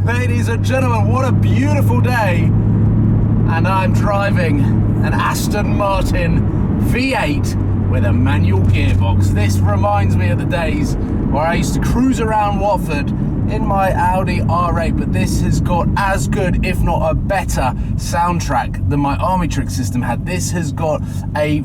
Ladies and gentlemen, what a beautiful day. And I'm driving an Aston Martin V8 with a manual gearbox. This reminds me of the days where I used to cruise around Watford in my Audi R8, but this has got as good, if not a better, soundtrack than my Army Trick system had. This has got a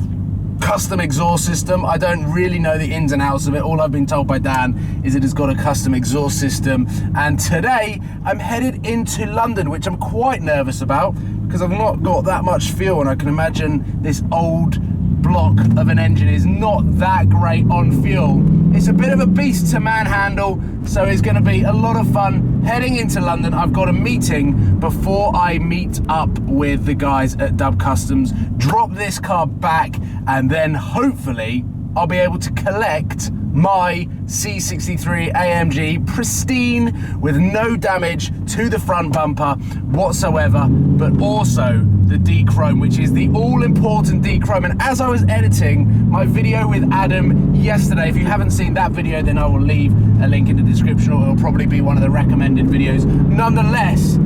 custom exhaust system. I don't really know the ins and outs of it. All I've been told by Dan is it has got a custom exhaust system. And today I'm headed into London, which I'm quite nervous about because I've not got that much fuel, and I can imagine this old block of an engine is not that great on fuel. It's a bit of a beast to manhandle, so it's going to be a lot of fun heading into London. I've got a meeting before I meet up with the guys at Dub Customs, drop this car back, and then hopefully I'll be able to collect my C63 Amg pristine with no damage to the front bumper whatsoever, but also the D-Chrome, which is the all-important D-Chrome. And as I was editing my video with Adam yesterday, if you haven't seen that video, then I will leave a link in the description, or it'll probably be one of the recommended videos. Nonetheless,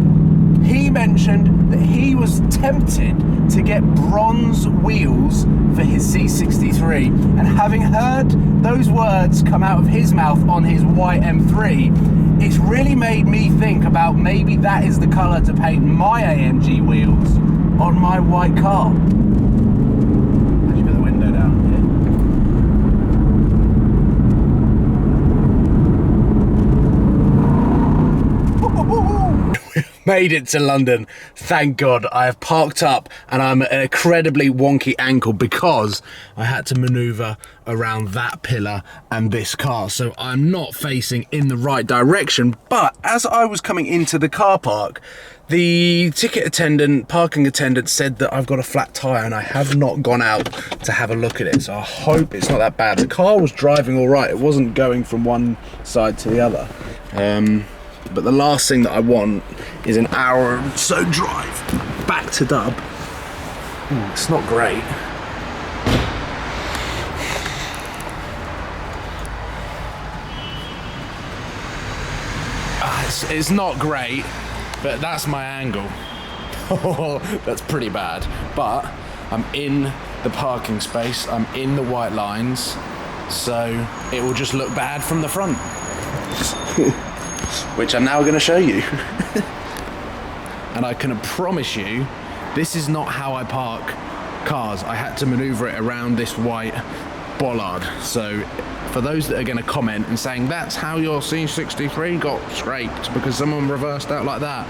he mentioned that he was tempted to get bronze wheels for his C63, and having heard those words come out of his mouth on his white M3, it's really made me think about maybe that is the colour to paint my AMG wheels on my white car. How'd you put the window down here? Made it to London, thank God. I have parked up and I'm at an incredibly wonky angle because I had to maneuver around that pillar and this car, so I'm not facing in the right direction. But as I was coming into the car park, the parking attendant said that I've got a flat tyre, and I have not gone out to have a look at it, so I hope it's not that bad. The car was driving all right, it wasn't going from one side to the other. But the last thing that I want is an hour or so drive back to Dub. It's not great. It's not great, but that's my angle. That's pretty bad. But I'm in the parking space, I'm in the white lines, so it will just look bad from the front. Which I'm now going to show you. And I can promise you, this is not how I park cars. I had to maneuver it around this white bollard. So for those that are going to comment and saying that's how your C63 got scraped because someone reversed out like that,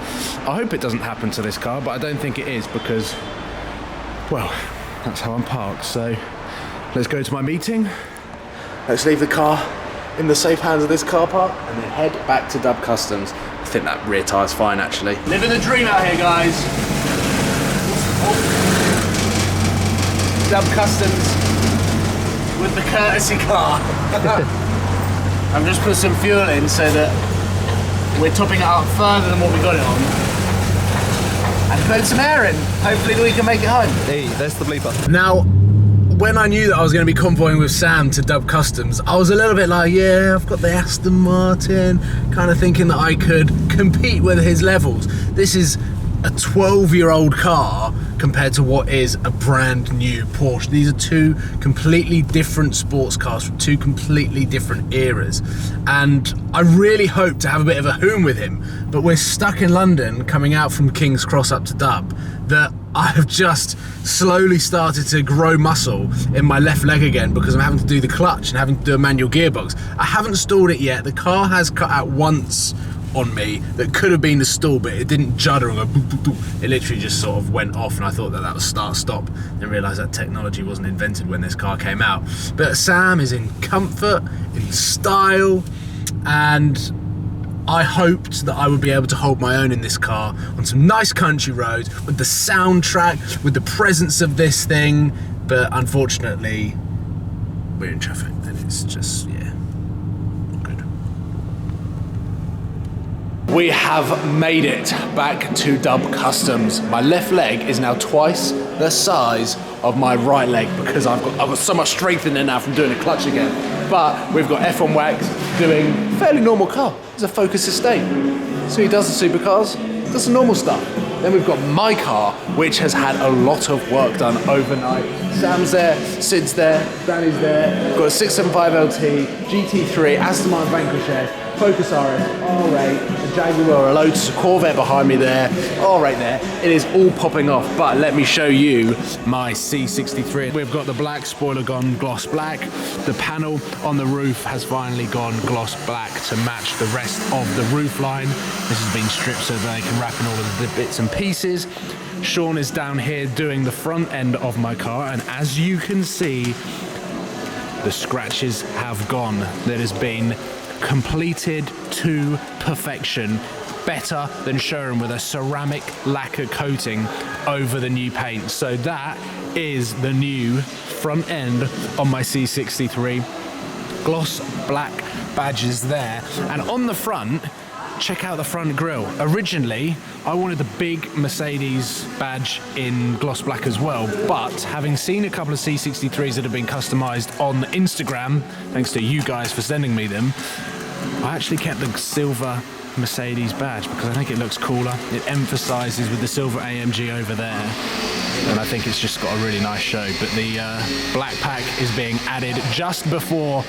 I hope it doesn't happen to this car, but I don't think it is because, well, that's how I'm parked. So let's go to my meeting. Let's leave the car in the safe hands of this car park and then head back to Dub Customs. I think that rear tyre's fine actually. Living the dream out here, guys. Dub Customs with the courtesy car. I've just put some fuel in so that we're topping it up further than what we got it on. And put some air in. Hopefully we can make it home. Hey, that's the bleeper. Now, when I knew that I was going to be convoying with Sam to Dub Customs, I was a little bit like, yeah, I've got the Aston Martin, kind of thinking that I could compete with his levels. This is a 12-year-old car compared to what is a brand new Porsche. These are two completely different sports cars from two completely different eras. And I really hope to have a bit of a hoon with him, but we're stuck in London coming out from King's Cross up to Dub that I have just slowly started to grow muscle in my left leg again because I'm having to do the clutch and having to do a manual gearbox. I haven't stalled it yet. The car has cut out once on me that could have been the stall, but it didn't judder and go boop, boop, boop. It literally just sort of went off, and I thought that that was start-stop. Then realised that technology wasn't invented when this car came out. But Sam is in comfort, in style, and I hoped that I would be able to hold my own in this car on some nice country roads with the soundtrack, with the presence of this thing, but unfortunately we're in traffic and it's just, yeah, not good. We have made it back to Dub Customs. My left leg is now twice the size of my right leg because I've got so much strength in there now from doing a clutch again. But we've got F1 Wax doing fairly normal car. It's a Focus Estate. So he does the supercars, does the normal stuff. Then we've got my car, which has had a lot of work done overnight. Sam's there, Sid's there, Danny's there. We've got a 675 LT, GT3, Aston Martin Vanquish, Focus RS, R8, a Jaguar, a Lotus, a Corvette behind me there, R8 there. It is all popping off, but let me show you my C63. We've got the black spoiler gone gloss black. The panel on the roof has finally gone gloss black to match the rest of the roof line. This has been stripped so that they can wrap in all of the bits and pieces. Sean is down here doing the front end of my car, and as you can see, the scratches have gone. That has been completed to perfection, better than showroom, with a ceramic lacquer coating over the new paint. So that is the new front end on my C63. Gloss black badges there, and on the front, check out the front grille. Originally, I wanted the big Mercedes badge in gloss black as well, but having seen a couple of C63s that have been customized on Instagram, thanks to you guys for sending me them, I actually kept the silver Mercedes badge because I think it looks cooler. It emphasizes with the silver AMG over there, and I think it's just got a really nice show. But the black pack is being added just before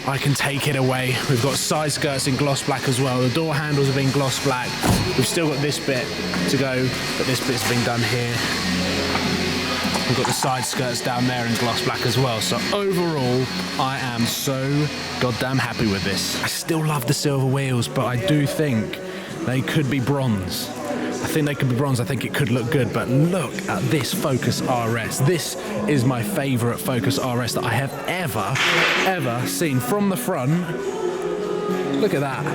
I can take it away. We've got side skirts in gloss black as well. The door handles have been gloss black. We've still got this bit to go, but this bit's been done here. We've got the side skirts down there in gloss black as well. So overall, I am so goddamn happy with this. I still love the silver wheels, but I do think they could be bronze. I think they could be bronze. I think it could look good, but look at this Focus RS. This is my favorite Focus RS that I have ever seen from the front. Look at that.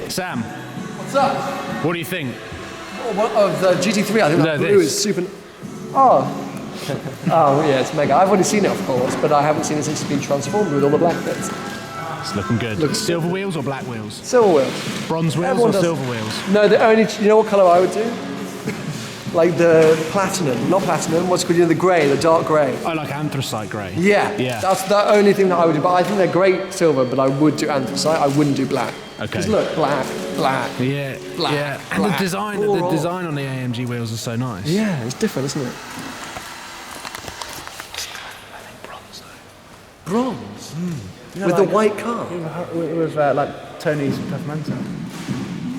Sam. What's up? What do you think? Oh, what, of the GT3, I think that blue is super... Oh. Oh, yeah, it's mega. I've already seen it, of course, but I haven't seen it since it's been transformed with all the black bits. It's looking good. Looks silver wheels or black wheels? Silver wheels. Bronze wheels or silver wheels? No, the only... You know what colour I would do? Like the platinum. Not platinum, what's it called? You know, the grey, the dark grey. Oh, like anthracite grey? Yeah. Yeah. That's the only thing that I would do. But I think they're great silver, but I would do anthracite. I wouldn't do black. Okay. Because look, black. Yeah. Black. Yeah. And black, the design on the AMG wheels is so nice. Yeah, it's different, isn't it? Bronze? You know, with like the white car? With like Tony's Pavimento.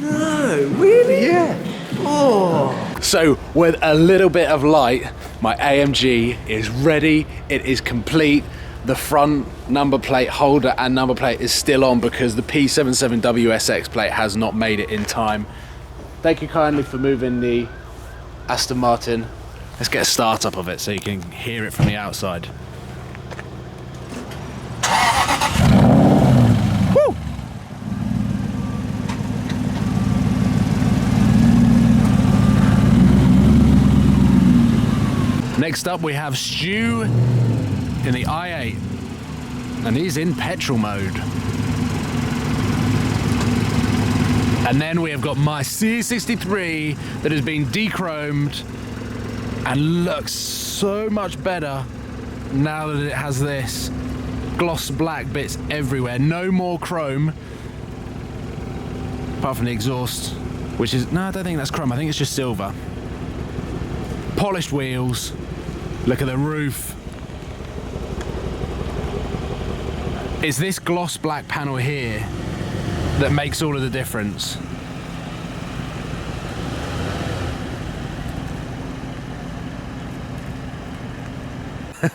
No, really? Yeah. Oh. So with a little bit of light, my AMG is ready. It is complete. The front number plate holder and number plate is still on because the P77 WSX plate has not made it in time. Thank you kindly for moving the Aston Martin. Let's get a start up of it so you can hear it from the outside. Woo! Next up we have Stu in the i8, and he's in petrol mode. And then we have got my C63 that has been de-chromed and looks so much better now that it has this gloss black bits everywhere. No more chrome, apart from the exhaust, which is, no, I don't think that's chrome, I think it's just silver. Polished wheels, look at the roof. It's this gloss black panel here that makes all of the difference.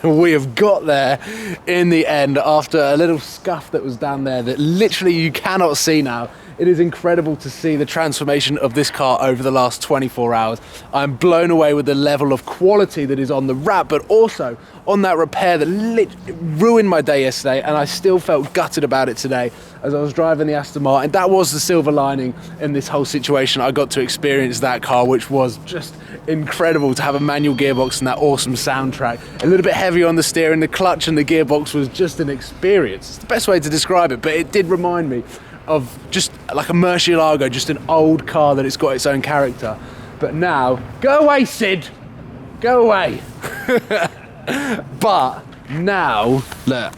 We have got there in the end after a little scuff that was down there that literally you cannot see now. It is incredible to see the transformation of this car over the last 24 hours. I'm blown away with the level of quality that is on the wrap, but also on that repair that ruined my day yesterday, and I still felt gutted about it today as I was driving the Aston Martin. That was the silver lining in this whole situation. I got to experience that car, which was just incredible to have a manual gearbox and that awesome soundtrack. A little bit heavy on the steering, the clutch and the gearbox was just an experience. It's the best way to describe it, but it did remind me of just like a Murcielago, just an old car that it's got its own character. But now, go away, Sid, go away. But now, look,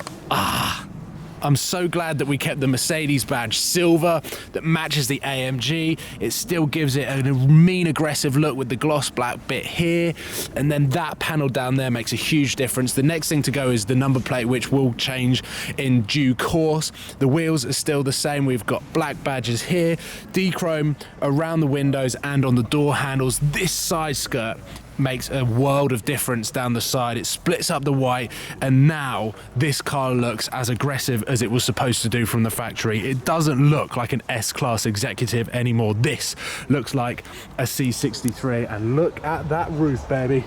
I'm so glad that we kept the Mercedes badge silver that matches the AMG. It still gives it a mean aggressive look with the gloss black bit here, and then that panel down there makes a huge difference. The next thing to go is the number plate, which will change in due course. The wheels are still the same. We've got black badges here, D-chrome around the windows and on the door handles. This side skirt makes a world of difference down the side. It splits up the white, and now this car looks as aggressive as it was supposed to do from the factory. It doesn't look like an S-Class executive anymore. This looks like a C63, and look at that roof, baby.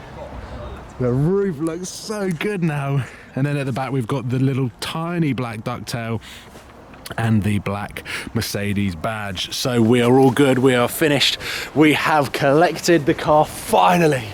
The roof looks so good now. And then at the back we've got the little tiny black ducktail and the black Mercedes badge. So we are all good, we are finished. We have collected the car finally,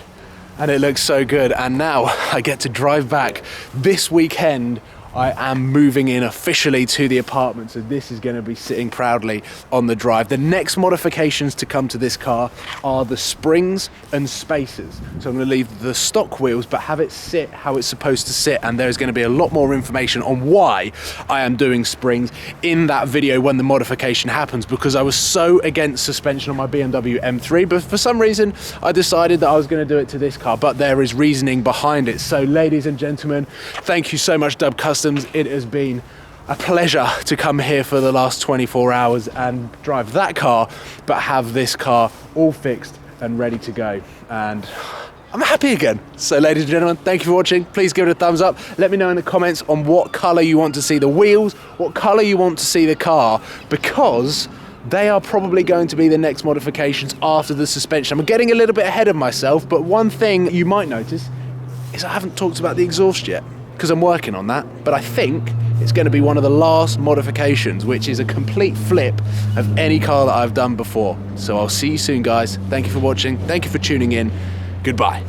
and it looks so good. And now I get to drive back this weekend. I am moving in officially to the apartment, so this is going to be sitting proudly on the drive. The next modifications to come to this car are the springs and spacers. So I'm going to leave the stock wheels but have it sit how it's supposed to sit, and there's going to be a lot more information on why I am doing springs in that video when the modification happens, because I was so against suspension on my BMW M3, but for some reason I decided that I was going to do it to this car, but there is reasoning behind it. So ladies and gentlemen, thank you so much, Dub Customs. It has been a pleasure to come here for the last 24 hours and drive that car, but have this car all fixed and ready to go. And I'm happy again. So ladies and gentlemen, thank you for watching. Please give it a thumbs up. Let me know in the comments on what color you want to see the wheels, what color you want to see the car, because they are probably going to be the next modifications after the suspension. I'm getting a little bit ahead of myself, but one thing you might notice is I haven't talked about the exhaust yet, because I'm working on that, but I think it's going to be one of the last modifications, which is a complete flip of any car that I've done before. So I'll see you soon, guys. Thank you for watching. Thank you for tuning in. Goodbye.